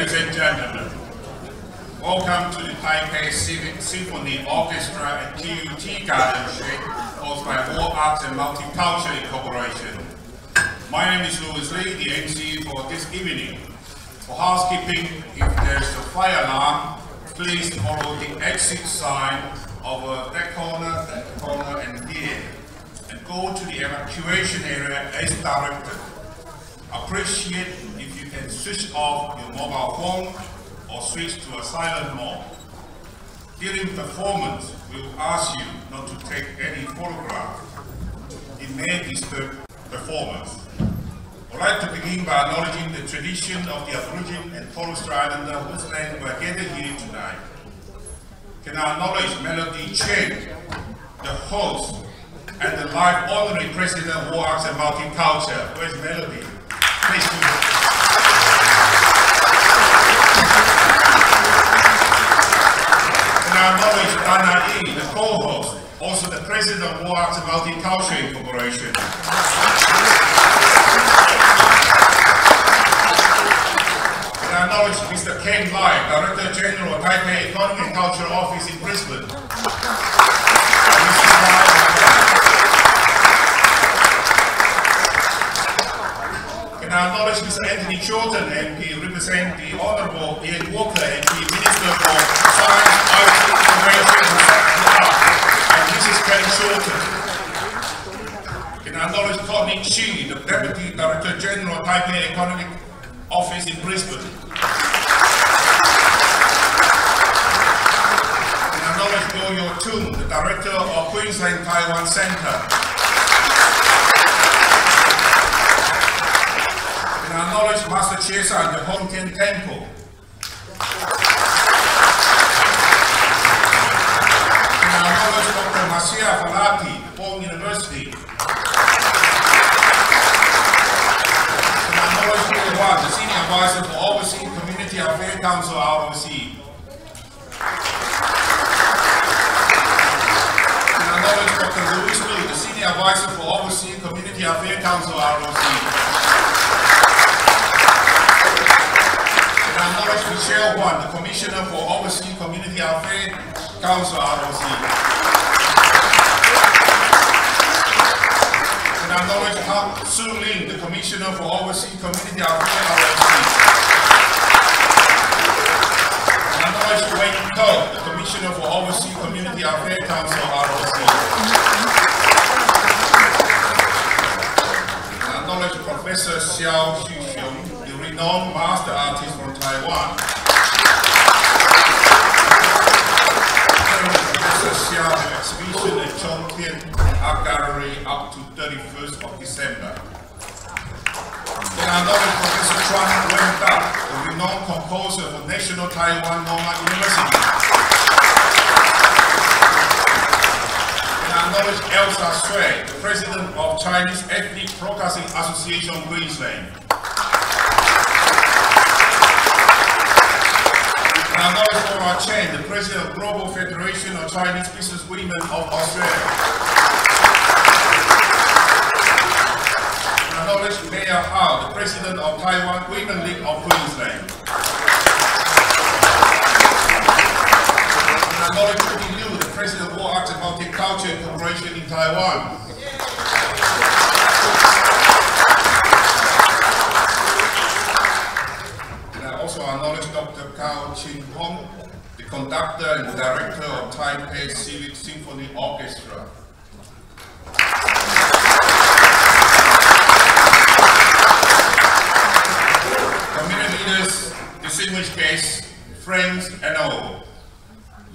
Ladies and gentlemen, welcome to the Taipei Civic Symphony Orchestra and TUT Garden Shake, hosted by War Arts and Multicultural Incorporation. My name is Louis Lee, the MC for this evening. For housekeeping, if there is a fire alarm, please follow the exit sign over that corner and here, and go to the evacuation area as directed. Appreciate if you can switch off your mobile phone or switch to a silent mode. During performance, we will ask you not to take any photographs. It may disturb performance. I'd like to begin by acknowledging the tradition of the Aborigine and Torres Strait Islander whose land we are gathered here tonight. Can I acknowledge Melody Chen, the host, and the live honorary president of War Arts and Multicultural. Where's Melody? Please do it. Can I acknowledge Dana E, the co-host, also the president of War Arts and Multicultural Incorporation. Can I acknowledge Mr. Ken Lai, Director General of Taipei Economic and Cultural Office in Brisbane. Can I acknowledge Mr. Anthony Shorten, MP, represent the Honourable Ian Walker, MP, Minister for Science, IT, Innovation and Mrs. Kelly Shorten. Can I acknowledge Connie, the Deputy Director General of Taipei Economic Office in Brisbane. Can I acknowledge Yoyo Tung, the Director of Queensland Taiwan Centre. Can I acknowledge Master Chueh, the Tian Temple. Can I acknowledge Dr. Masia Falati, the Bond University. Can I acknowledge Peter Wan, the Senior Advisor for Overseas Community Affairs Council ROC. Can I acknowledge Dr. Louis Liu, the Senior Advisor for Overseas Community Affairs Council ROC. I acknowledge Michelle Wan, the Commissioner for Overseas Community Affairs Council ROC. And I acknowledge Han Su Lin, the Commissioner for Overseas Community Affairs ROC. And I acknowledge Wayne Tung, the Commissioner for Overseas Community Affairs Council ROC. And I acknowledge Professor Xiao Xuxiong, renowned master artist from Taiwan. Professor Xiao's exhibition at Tian Art Gallery up to 31st of December. Then I acknowledge Professor Chueh, the renowned composer for National Taiwan Normal University. And I acknowledge Elsa Chueh, the President of Chinese Ethnic Broadcasting Association Queensland. And I acknowledge Laura Chen, the President of Global Federation of Chinese Business Women of Australia. And I acknowledge Mayor Hao, the President of Taiwan Women League of Queensland. And I acknowledge Judy Liu, the President of War Arts and Multicultural Incorporation in Taiwan. Also acknowledge Dr. Ching-Hong, the Conductor and Director of Taipei Civic Symphony Orchestra. Community leaders, distinguished guests, friends and all.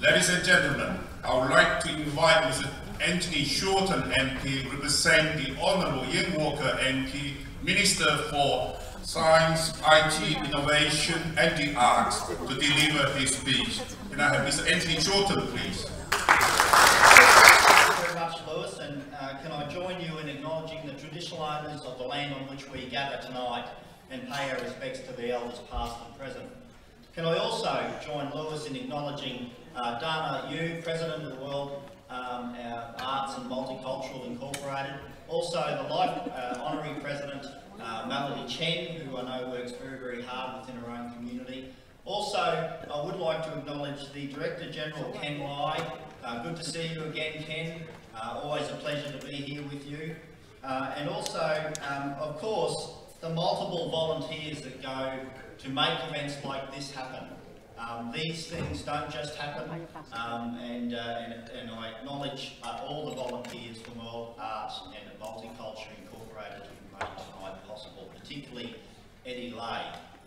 Ladies and gentlemen, I would like to invite Mr. Anthony Shorten, MP, represent the Honourable Ian Walker, MP, Minister for Science, IT, Innovation and the Arts, to deliver his speech. Can I have Mr. Anthony Shorten, please? Thank you very much, Louis, and can I join you in acknowledging the traditional owners of the land on which we gather tonight and pay our respects to the elders past and present. Can I also join Louis in acknowledging Dana Yu, President of the World Arts and Multicultural Incorporated, also the Life Honorary President Melody Chen, who I know works very, very hard within her own community, Also, I would like to acknowledge the Director General, Ken Lai. Good to see you again, Ken. Always a pleasure to be here with you. And also, of course, the multiple volunteers that go to make events like this happen. These things don't just happen, and I acknowledge all the volunteers from World Arts and Multiculture Incorporated who made tonight possible, particularly Eddie Lay,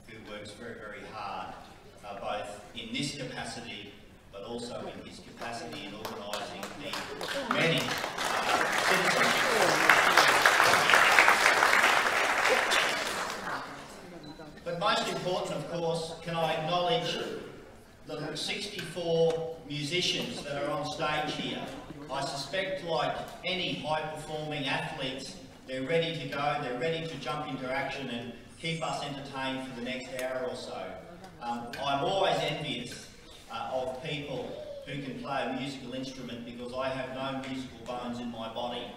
who works very, very hard, both in this capacity but also in his capacity in organising the many citizens. But most important, of course, can I acknowledge the 64 musicians that are on stage here. I suspect, like any high-performing athletes, they're ready to go, they're ready to jump into action and keep us entertained for the next hour or so. I'm always envious of people who can play a musical instrument because I have no musical bones in my body.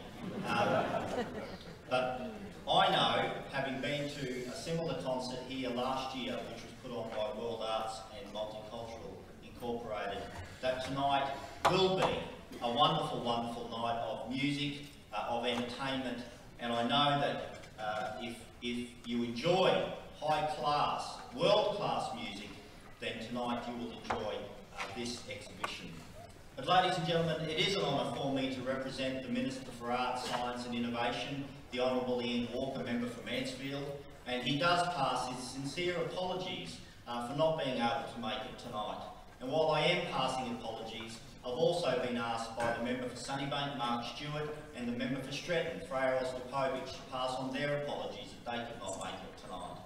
But I know, having been to a similar concert here last year, which was put on by World Arts and Multicultural Incorporated, that tonight will be a wonderful, wonderful night of music, of entertainment, and I know that if you enjoy high-class, world-class music, then tonight you will enjoy this exhibition. But ladies and gentlemen, it is an honour for me to represent the Minister for Arts, Science and Innovation, the Honourable Ian Walker, member for Mansfield, and he does pass his sincere apologies for not being able to make it tonight. And while I am passing apologies, I've also been asked by the member for Sunnybank, Mark Stewart, and the member for Stretton, Freya Ostapovich, to pass on their apologies that they could not make it tonight.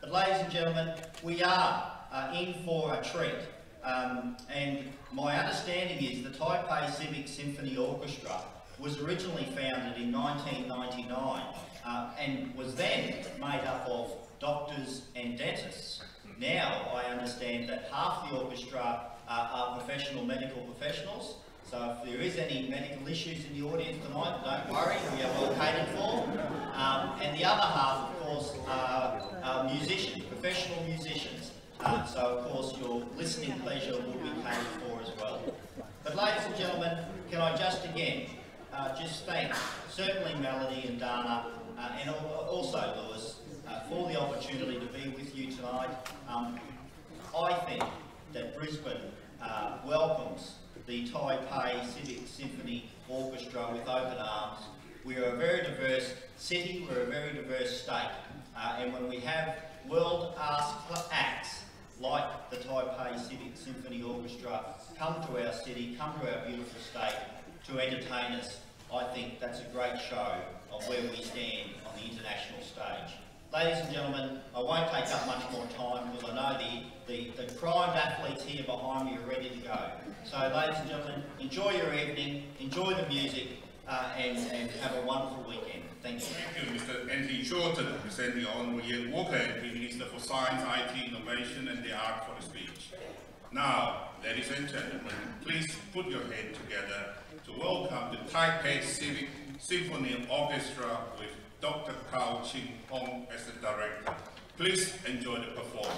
But ladies and gentlemen, we are in for a treat. And my understanding is the Taipei Civic Symphony Orchestra was originally founded in 1999 and was then made up of doctors and dentists. Now I understand that half the orchestra are professional medical professionals, so if there is any medical issues in the audience tonight, don't worry, we are well catered for. And the other half, of course, are musicians, professional musicians. So of course your listening pleasure will be catered for as well. But ladies and gentlemen, can I just again just thank certainly Melody and Dana and also Lewis for the opportunity to be with you tonight. I think that Brisbane welcomes the Taipei Civic Symphony Orchestra with open arms. We are a very diverse city, we're a very diverse state, and when we have world acts like the Taipei Civic Symphony Orchestra come to our city, come to our beautiful state to entertain us, I think that's a great show of where we stand on the international stage. Ladies and gentlemen, I won't take up much more time because I know the primed athletes here behind me are ready to go. So ladies and gentlemen, enjoy your evening, enjoy the music, and have a wonderful weekend. Thank you. Thank you, Mr. Anthony Shorten, representing the Honourable Ian Walker, and Minister for Science, IT, Innovation and the Art for the speech. Now, ladies and gentlemen, please put your hands together to welcome the Taipei Civic Symphony Orchestra with Dr. Ching-Hong as the director. Please enjoy the performance.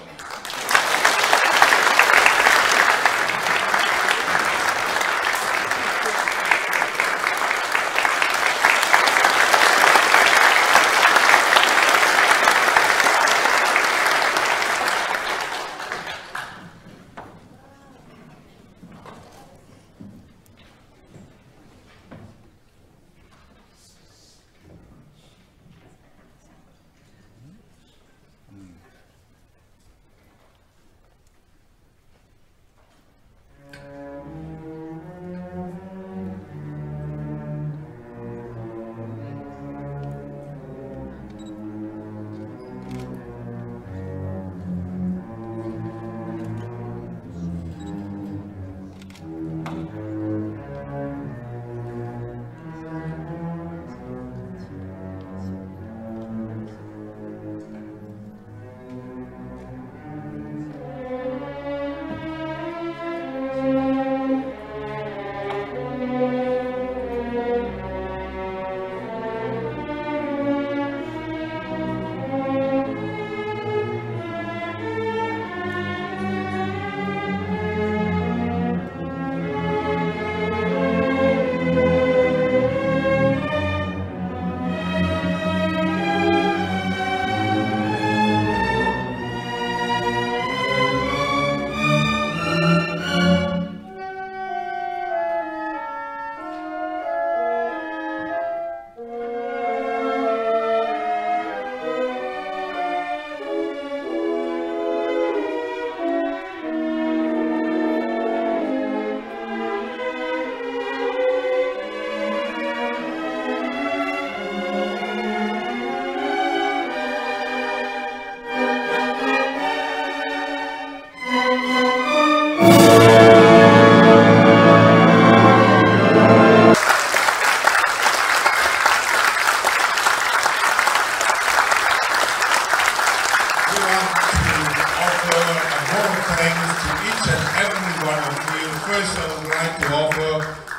first, I would like to offer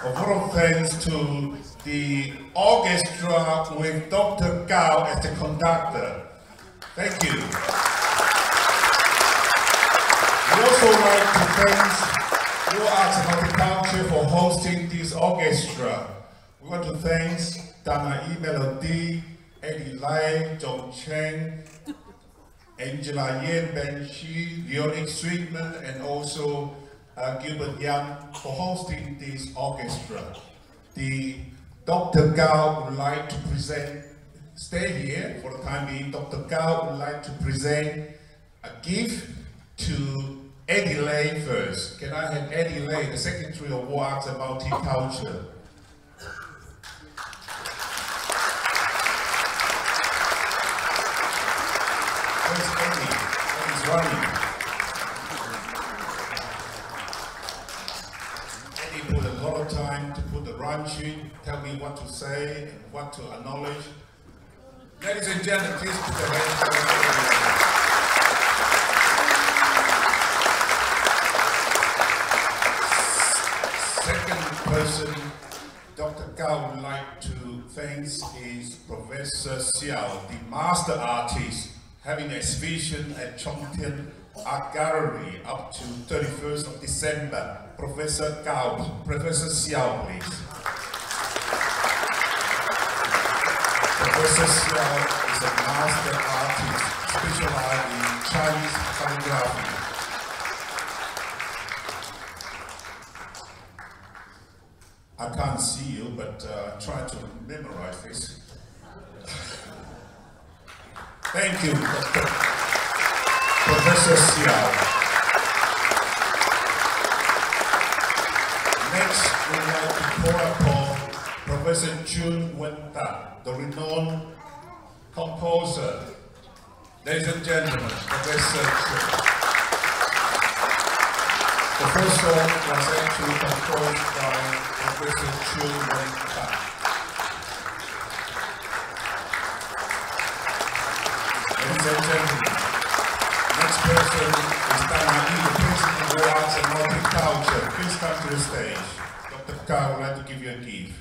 a vote of thanks to the orchestra with Dr. Gao as the conductor. Thank you. We also like to thank War Arts and Horticulture for hosting this orchestra. We want to thank Dana E. Melody, Eddie Lai, John Chen, Angela Yen, Ben Shi, Leonic Sweetman, and also Gilbert Young for hosting this orchestra. The Dr. Gao would like to present, stay here for the time being. Dr. Gao would like to present a gift to Eddie Lai first. Can I have Eddie Lai, the Secretary of War Arts and Multicultural? Where's Eddie? Eddie's running. Eddie put a lot of time to put the rhyme sheet, tell me what to say and what to acknowledge. Ladies and gentlemen, please put your hands together. Second person Dr. Gao would like to thank is Professor Xiao, the master artist, having an exhibition at Chorten Art Gallery up to 31st of December. Professor Gao, Professor Xiao, please. Professor Xiao is a master artist specialized in Chinese calligraphy. I can't see you, but try to memorize this. Thank you, Dr. Professor Xiao. Next, we'd like to call upon Professor Chun Wen-Ta, the renowned composer. Ladies and gentlemen, Professor Chun. The first song was actually composed by Professor Chun Wen-Ta. Ladies and gentlemen, next person is Dana E, the Principal of War Arts and Horticulture. Please come to the stage. Dr. Gao would like to give you a gift.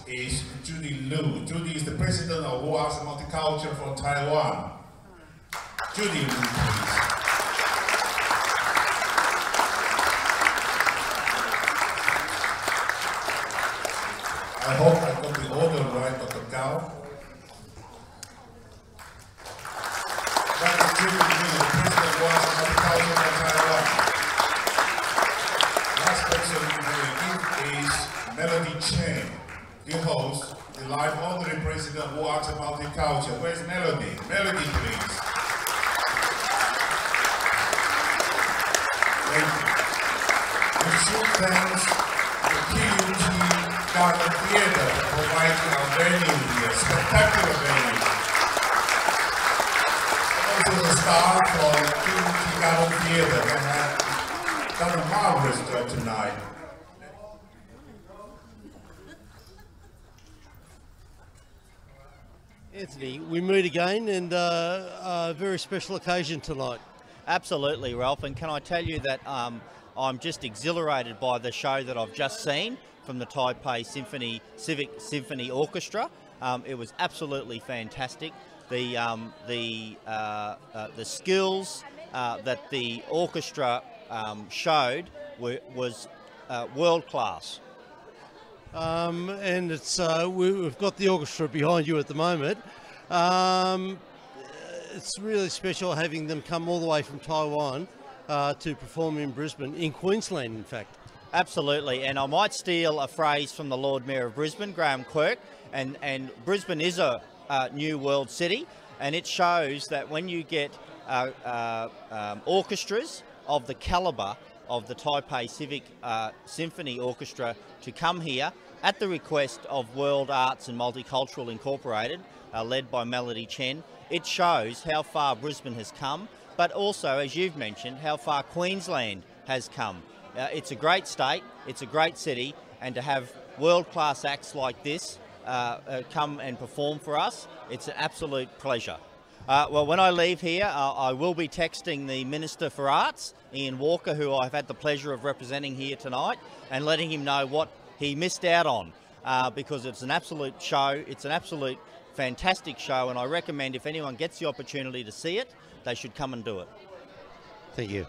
Is Judy Liu. Judy is the president of War Arts and Multicultural from Taiwan. Judy Liu, please. I hope I got the order right, Dr. Gao. That is Judy Liu, the president of War Arts and Multicultural from Taiwan. Last person we will give is Melody Chen. The host, the live honorary president of War Arts and Multicultural. Where's Melody? Melody, please. Thank you. We should thank the PUT Garden Theatre for providing our venue here, spectacular venue. Also the staff from PUT Garden Theatre that have done a marvelous job tonight. Anthony, we meet again, and a very special occasion tonight. Absolutely, Ralph, and can I tell you that I'm just exhilarated by the show that I've just seen from the Taipei Civic Symphony Orchestra. It was absolutely fantastic. The skills that the orchestra showed was world class. And it's we've got the orchestra behind you at the moment. It's really special having them come all the way from Taiwan to perform in Brisbane, in Queensland in fact. Absolutely, and I might steal a phrase from the Lord Mayor of Brisbane, Graham Quirk, and Brisbane is a new world city, and it shows that when you get orchestras of the calibre of the Taipei Civic Symphony Orchestra to come here at the request of World Arts and Multicultural Incorporated, led by Melody Chen. It shows how far Brisbane has come, but also, as you've mentioned, how far Queensland has come. It's a great state, it's a great city, and to have world-class acts like this come and perform for us, it's an absolute pleasure. Well, when I leave here, I will be texting the Minister for Arts, Ian Walker, who I've had the pleasure of representing here tonight, and letting him know what he missed out on, because it's an absolute show, it's an absolute fantastic show, and I recommend if anyone gets the opportunity to see it, they should come and do it. Thank you.